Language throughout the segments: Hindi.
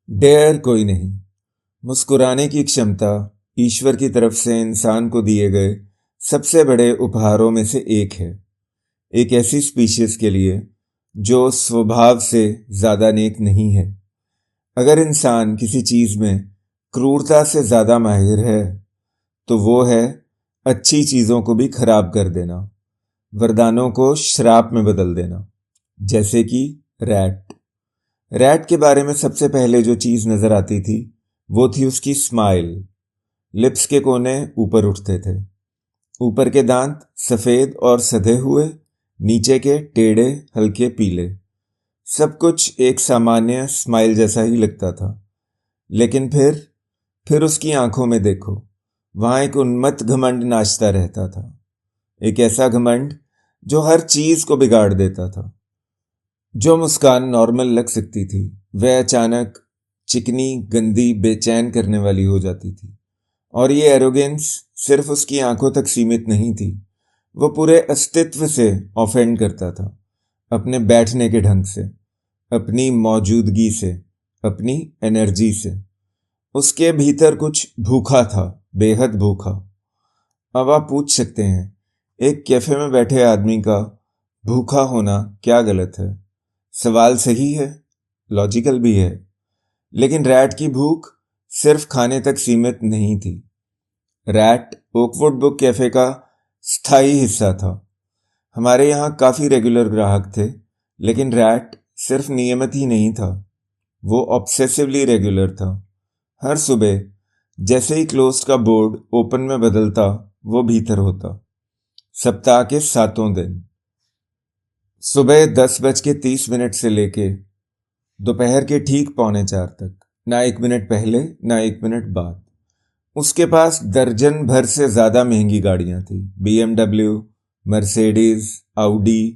डेयर कोई नहीं। मुस्कुराने की क्षमता ईश्वर की तरफ से इंसान को दिए गए सबसे बड़े उपहारों में से एक है। एक ऐसी स्पीशीज के लिए जो स्वभाव से ज्यादा नेक नहीं है। अगर इंसान किसी चीज में क्रूरता से ज्यादा माहिर है तो वो है अच्छी चीजों को भी खराब कर देना, वरदानों को श्राप में बदल देना। जैसे कि रैट। रैट के बारे में सबसे पहले जो चीज नजर आती थी वो थी उसकी स्माइल। लिप्स के कोने ऊपर उठते थे, ऊपर के दांत सफेद और सधे हुए, नीचे के टेढ़े हल्के पीले। सब कुछ एक सामान्य स्माइल जैसा ही लगता था। लेकिन फिर उसकी आंखों में देखो, वहां एक उन्मत्त घमंड नाचता रहता था। एक ऐसा घमंड जो हर चीज को बिगाड़ देता था। जो मुस्कान नॉर्मल लग सकती थी वह अचानक चिकनी, गंदी, बेचैन करने वाली हो जाती थी। और ये एरोगेंस सिर्फ उसकी आंखों तक सीमित नहीं थी, वो पूरे अस्तित्व से ऑफेंड करता था। अपने बैठने के ढंग से, अपनी मौजूदगी से, अपनी एनर्जी से। उसके भीतर कुछ भूखा था, बेहद भूखा। अब आप पूछ सकते हैं, एक कैफे में बैठे आदमी का भूखा होना क्या गलत है? सवाल सही है, लॉजिकल भी है। लेकिन रैट की भूख सिर्फ खाने तक सीमित नहीं थी। रैट ओकवुड बुक कैफे का स्थायी हिस्सा था। हमारे यहाँ काफी रेगुलर ग्राहक थे, लेकिन रैट सिर्फ नियमित ही नहीं था, वो ऑब्सेसिवली रेगुलर था। हर सुबह जैसे ही क्लोज्ड का बोर्ड ओपन में बदलता वो भीतर होता। सप्ताह के 7 दिन, सुबह 10:30 से लेके दोपहर के ठीक 3:45 तक। ना 1 मिनट पहले, ना 1 मिनट बाद। उसके पास दर्जन भर से ज्यादा महंगी गाड़ियां थी। BMW, Mercedes, Audi,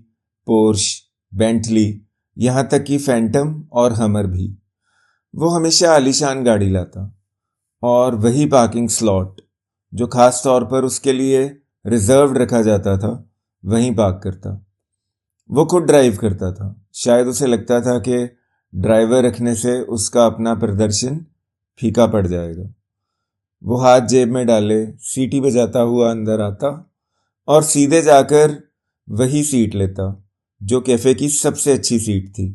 Porsche, Bentley, यहां तक कि फैंटम और हमर भी। वो हमेशा आलीशान गाड़ी लाता, और वही पार्किंग स्लॉट जो खास तौर पर उसके लिए रिजर्व्ड रखा जाता था, वहीं पार्क करता। वो खुद ड्राइव करता था। शायद उसे लगता था कि ड्राइवर रखने से उसका अपना प्रदर्शन फीका पड़ जाएगा। वो हाथ जेब में डाले सीटी बजाता हुआ अंदर आता और सीधे जाकर वही सीट लेता जो कैफे की सबसे अच्छी सीट थी।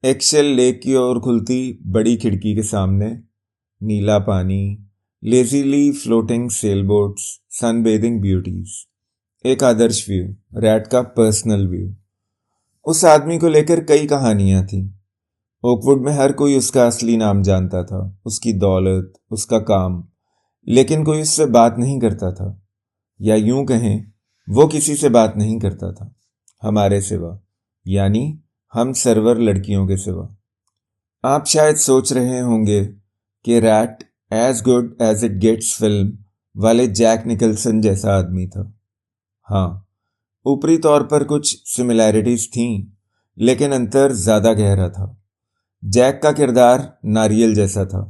एक्सेल लेक की ओर खुलती बड़ी खिड़की के सामने नीला पानी, लेजीली फ्लोटिंग सेलबोट्स, सनबेदिंग ब्यूटीज। एक आदर्श व्यू, रैट का पर्सनल व्यू। उस आदमी को लेकर कई कहानियां थीं। ओकवुड में हर कोई उसका असली नाम जानता था, उसकी दौलत, उसका काम। लेकिन कोई उससे बात नहीं करता था, या यूं कहें वो किसी से बात नहीं करता था, हमारे सिवा, यानी हम सर्वर लड़कियों के सिवा। आप शायद सोच रहे होंगे कि rat as good as it gets film वाले जैक निकल्सन जैसा आदमी था। हाँ, ऊपरी तौर पर कुछ सिमिलैरिटीज थीं, लेकिन अंतर ज्यादा गहरा था। जैक का किरदार नारियल जैसा था,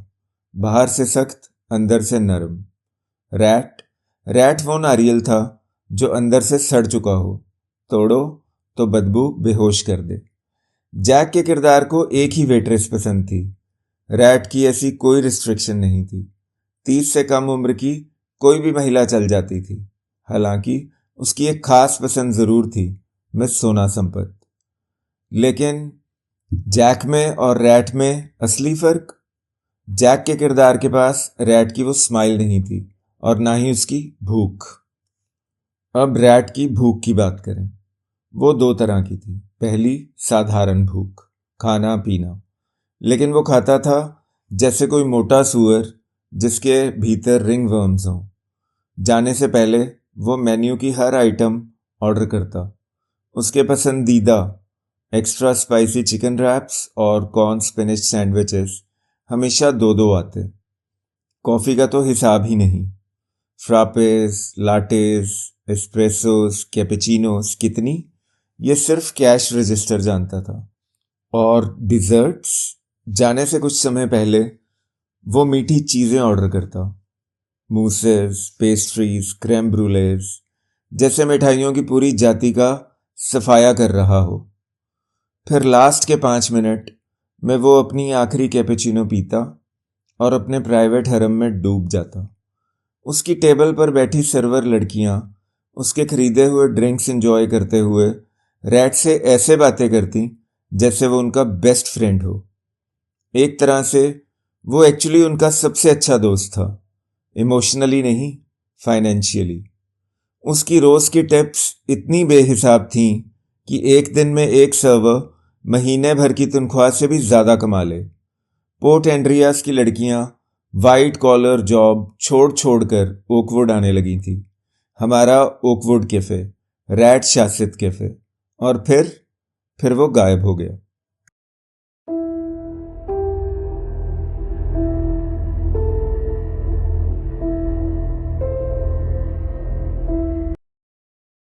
बाहर से सख्त, अंदर से नरम। रैट वो नारियल था जो अंदर से सड़ चुका हो, तोड़ो तो बदबू बेहोश कर दे। जैक के किरदार को एक ही वेट्रेस पसंद थी। रैट की ऐसी कोई रिस्ट्रिक्शन नहीं थी। 30 से कम उम्र की कोई भी महिला चल जाती थी। हालांकि उसकी एक खास पसंद जरूर थी, मिस सोना संपत। लेकिन जैक में और रैट में असली फर्क, जैक के किरदार के पास रैट की वो स्माइल नहीं थी, और ना ही उसकी भूख। अब रैट की भूख की बात करें। वो 2 तरह की थी। पहली, साधारण भूख, खाना पीना। लेकिन वो खाता था जैसे कोई मोटा सुअर जिसके भीतर रिंग वर्म्स हों। जाने से पहले वो मेन्यू की हर आइटम ऑर्डर करता। उसके पसंदीदा एक्स्ट्रा स्पाइसी चिकन रैप्स और कॉर्न स्पिनिच सैंडविचेस हमेशा 2-2 आते। कॉफ़ी का तो हिसाब ही नहीं। फ्रापेज, लाटेज, एस्प्रेसोस, कैपेचिनोस कितनी, ये सिर्फ कैश रजिस्टर जानता था। और डिजर्ट्स, जाने से कुछ समय पहले वो मीठी चीज़ें ऑर्डर करता। मूसेस, पेस्ट्रीज, क्रेम ब्रूलेज, जैसे मिठाइयों की पूरी जाति का सफाया कर रहा हो। फिर लास्ट के 5 मिनट में वो अपनी आखिरी कैपेचिनो पीता और अपने प्राइवेट हरम में डूब जाता। उसकी टेबल पर बैठी सर्वर लड़कियां उसके खरीदे हुए ड्रिंक्स एंजॉय करते हुए रैट से ऐसे बातें करती जैसे वो उनका बेस्ट फ्रेंड हो। एक तरह से वो एक्चुअली उनका सबसे अच्छा दोस्त था, इमोशनली नहीं, फाइनेंशियली। उसकी रोज की टिप्स इतनी बेहिसाब थीं कि एक दिन में एक सर्वर महीने भर की तनख्वाह से भी ज्यादा कमा ले। पोर्ट एंड्रियास की लड़कियां वाइट कॉलर जॉब छोड़ छोड़कर ओकवुड आने लगी थी, हमारा ओकवुड कैफे, रैट शासित कैफे। और फिर वो गायब हो गया।